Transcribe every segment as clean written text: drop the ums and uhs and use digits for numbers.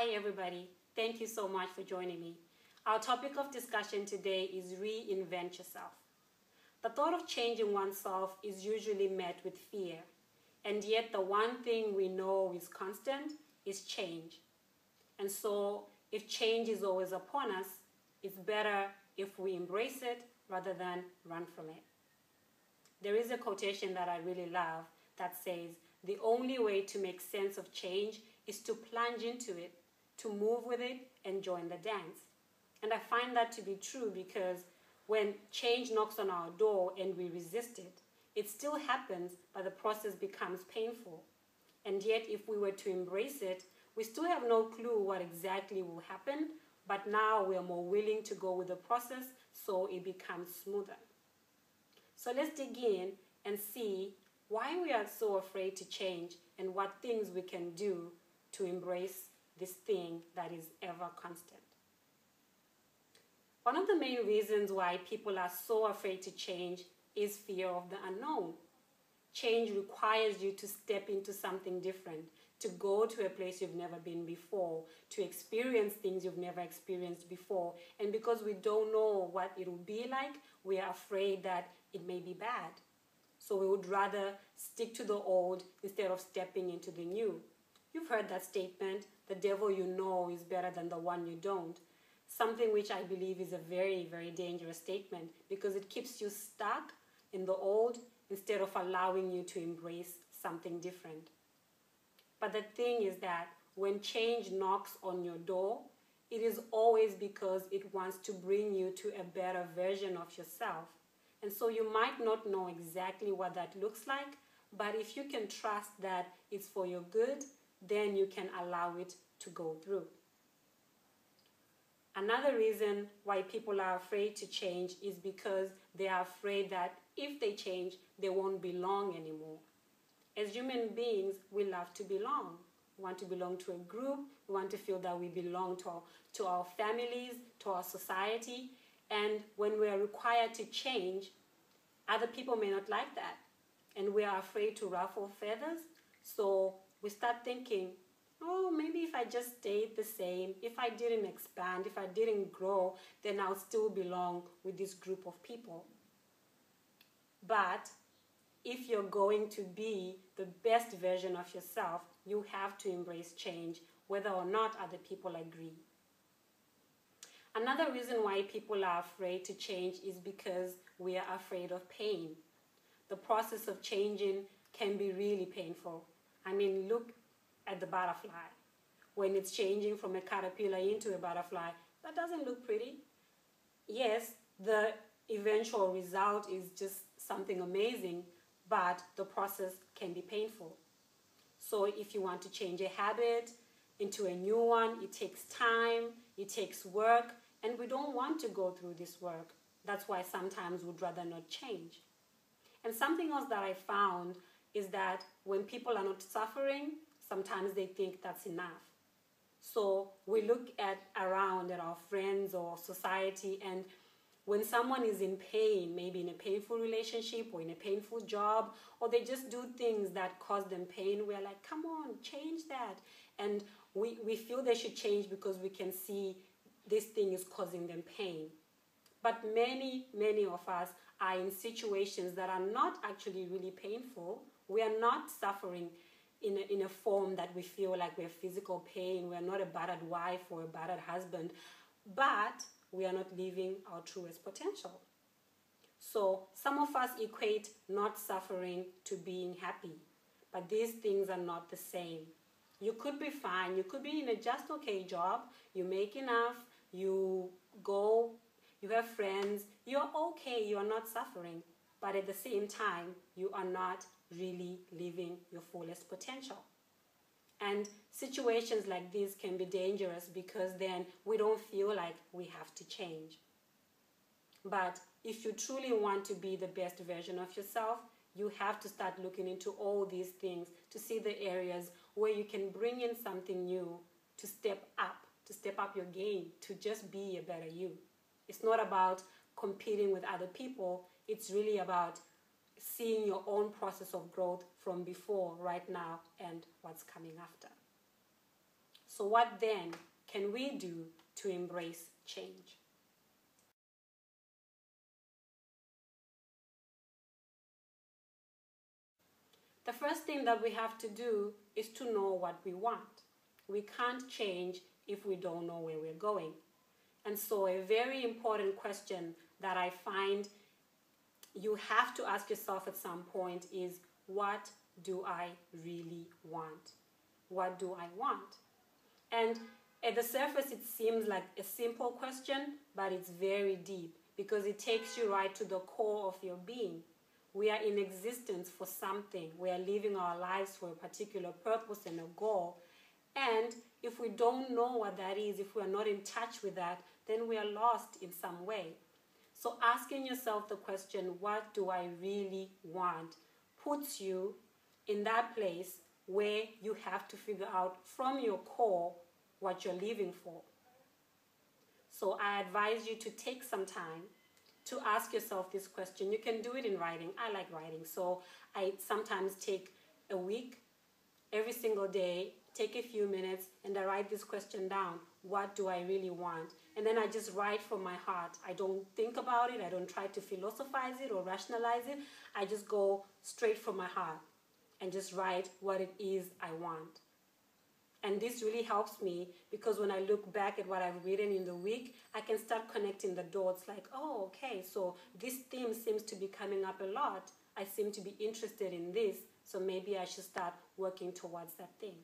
Hi everybody, thank you so much for joining me. Our topic of discussion today is reinvent yourself. The thought of changing oneself is usually met with fear, and yet the one thing we know is constant is change. And so if change is always upon us, it's better if we embrace it rather than run from it. There is a quotation that I really love that says, "The only way to make sense of change is to plunge into it, to move with it and join the dance." And I find that to be true because when change knocks on our door and we resist it, it still happens, but the process becomes painful. And yet if we were to embrace it, we still have no clue what exactly will happen, but now we are more willing to go with the process so it becomes smoother. So let's dig in and see why we are so afraid to change and what things we can do to embrace this thing that is ever constant. One of the main reasons why people are so afraid to change is fear of the unknown. Change requires you to step into something different, to go to a place you've never been before, to experience things you've never experienced before. And because we don't know what it will be like, we are afraid that it may be bad. So we would rather stick to the old instead of stepping into the new. You've heard that statement, "The devil you know is better than the one you don't." Something which I believe is a very, very dangerous statement because it keeps you stuck in the old instead of allowing you to embrace something different. But the thing is that when change knocks on your door, it is always because it wants to bring you to a better version of yourself. And so you might not know exactly what that looks like, but if you can trust that it's for your good, then you can allow it to go through. Another reason why people are afraid to change is because they are afraid that if they change, they won't belong anymore. As human beings, we love to belong. We want to belong to a group. We want to feel that we belong to our families, to our society. And when we are required to change, other people may not like that. And we are afraid to ruffle feathers. So we start thinking, oh, maybe if I just stayed the same, if I didn't expand, if I didn't grow, then I'll still belong with this group of people. But if you're going to be the best version of yourself, you have to embrace change, whether or not other people agree. Another reason why people are afraid to change is because we are afraid of pain. The process of changing can be really painful. I mean, look at the butterfly. When it's changing from a caterpillar into a butterfly, that doesn't look pretty. Yes, the eventual result is just something amazing, but the process can be painful. So if you want to change a habit into a new one, it takes time, it takes work, and we don't want to go through this work. That's why sometimes we'd rather not change. And something else that I found is that when people are not suffering, sometimes they think that's enough. So we look around at our friends or society, and when someone is in pain, maybe in a painful relationship or in a painful job, or they just do things that cause them pain, we're like, come on, change that. And we feel they should change because we can see this thing is causing them pain. But many, many of us are in situations that are not actually really painful. We are not suffering in a form that we feel like we have physical pain. We are not a battered wife or a battered husband, but we are not living our truest potential. So some of us equate not suffering to being happy, but these things are not the same. You could be fine. You could be in a just okay job. You make enough. You go. You have friends. You're okay. You are not suffering. But at the same time, you are not really living your fullest potential. And situations like this can be dangerous because then we don't feel like we have to change. But if you truly want to be the best version of yourself, you have to start looking into all these things to see the areas where you can bring in something new, to step up your game, to just be a better you. It's not about competing with other people. It's really about seeing your own process of growth from before, right now, and what's coming after. So what then can we do to embrace change? The first thing that we have to do is to know what we want. We can't change if we don't know where we're going. And so a very important question that I find you have to ask yourself at some point is, what do I really want? What do I want? And at the surface, it seems like a simple question, but it's very deep because it takes you right to the core of your being. We are in existence for something. We are living our lives for a particular purpose and a goal. And if we don't know what that is, if we are not in touch with that, then we are lost in some way. So asking yourself the question, what do I really want, puts you in that place where you have to figure out from your core what you're living for. So I advise you to take some time to ask yourself this question. You can do it in writing. I like writing, so I sometimes take a week, every single day, take a few minutes, and I write this question down. What do I really want? And then I just write from my heart. I don't think about it. I don't try to philosophize it or rationalize it. I just go straight from my heart and just write what it is I want. And this really helps me because when I look back at what I've written in the week, I can start connecting the dots like, oh, okay, so this theme seems to be coming up a lot. I seem to be interested in this, so maybe I should start working towards that thing.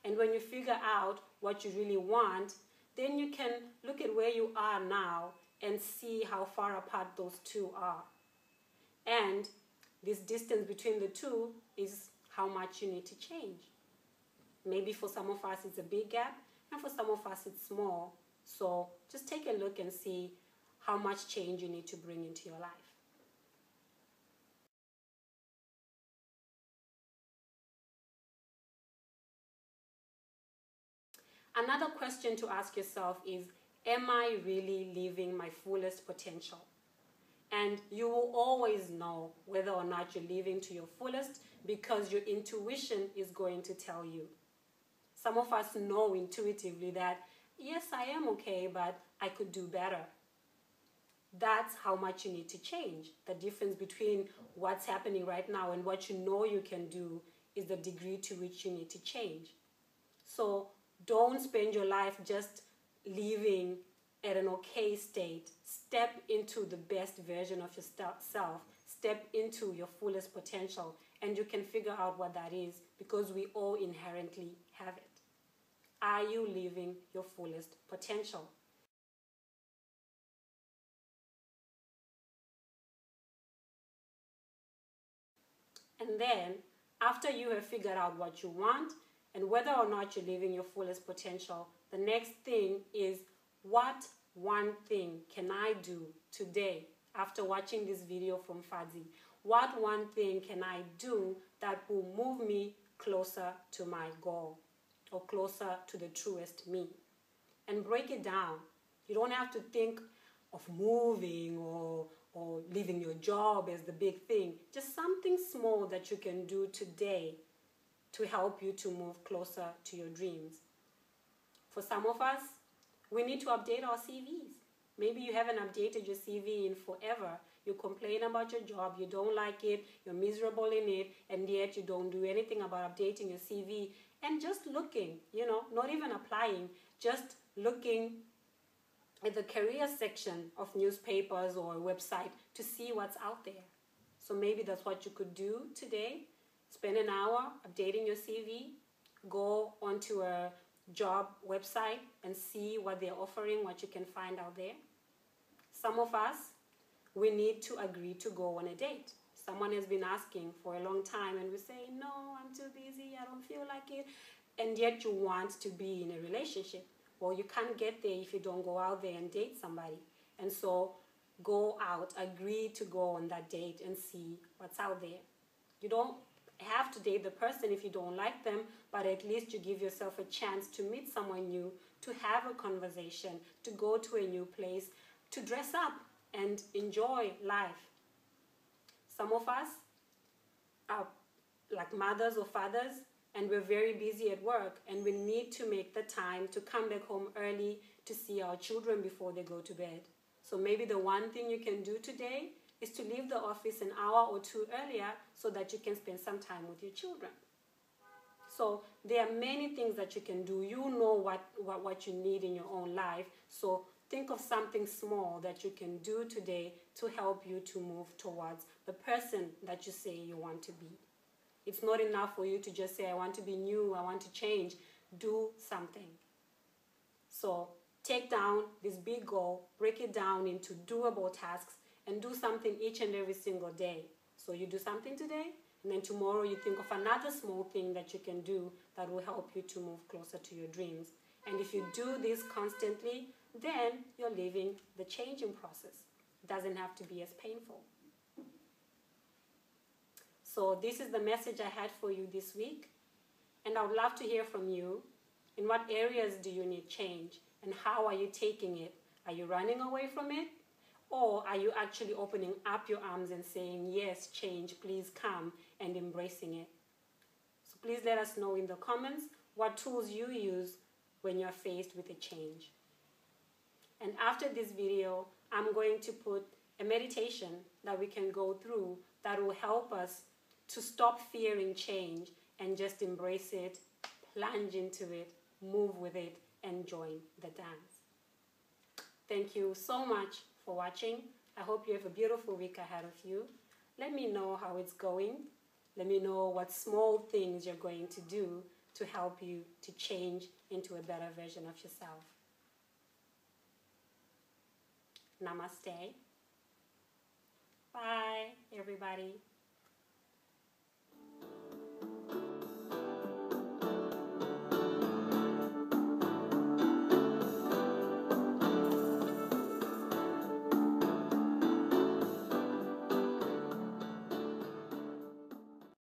And when you figure out what you really want, then you can look at where you are now and see how far apart those two are. And this distance between the two is how much you need to change. Maybe for some of us it's a big gap, and for some of us it's small. So just take a look and see how much change you need to bring into your life. Another question to ask yourself is, am I really living my fullest potential? And you will always know whether or not you're living to your fullest because your intuition is going to tell you. Some of us know intuitively that, yes, I am okay, but I could do better. That's how much you need to change. The difference between what's happening right now and what you know you can do is the degree to which you need to change. So don't spend your life just living at an okay state. Step into the best version of yourself. Step into your fullest potential, and you can figure out what that is because we all inherently have it. Are you living your fullest potential? And then, after you have figured out what you want and whether or not you're living your fullest potential, the next thing is, what one thing can I do today after watching this video from Fadzi? What one thing can I do that will move me closer to my goal or closer to the truest me? And break it down. You don't have to think of moving or leaving your job as the big thing. Just something small that you can do today to help you to move closer to your dreams. For some of us, we need to update our CVs. Maybe you haven't updated your CV in forever. You complain about your job, you don't like it, you're miserable in it, and yet you don't do anything about updating your CV. And just looking, not even applying, just looking at the career section of newspapers or a website to see what's out there. So maybe that's what you could do today. Spend an hour updating your CV, go onto a job website and see what they're offering, what you can find out there. Some of us, we need to agree to go on a date. Someone has been asking for a long time and we say, no, I'm too busy, I don't feel like it. And yet you want to be in a relationship. Well, you can't get there if you don't go out there and date somebody. And so go out, agree to go on that date and see what's out there. You don't have to date the person if you don't like them, but at least you give yourself a chance to meet someone new, to have a conversation, to go to a new place, to dress up and enjoy life. Some of us are like mothers or fathers. and we're very busy at work, and we need to make the time to come back home early to see our children before they go to bed. So maybe the one thing you can do today is to leave the office an hour or two earlier so that you can spend some time with your children. So there are many things that you can do. You know what you need in your own life. So think of something small that you can do today to help you to move towards the person that you say you want to be. It's not enough for you to just say, I want to be new, I want to change. Do something. So take down this big goal, break it down into doable tasks, and do something each and every single day. So you do something today, and then tomorrow you think of another small thing that you can do that will help you to move closer to your dreams. And if you do this constantly, then you're living the changing process. It doesn't have to be as painful. So this is the message I had for you this week. And I would love to hear from you. In what areas do you need change? And how are you taking it? Are you running away from it? Or are you actually opening up your arms and saying, yes, change, please come, and embracing it? So please let us know in the comments what tools you use when you're faced with a change. And after this video, I'm going to put a meditation that we can go through that will help us to stop fearing change and just embrace it, plunge into it, move with it, and join the dance. Thank you so much for watching. I hope you have a beautiful week ahead of you. Let me know how it's going. Let me know what small things you're going to do to help you to change into a better version of yourself. Namaste. Bye, everybody.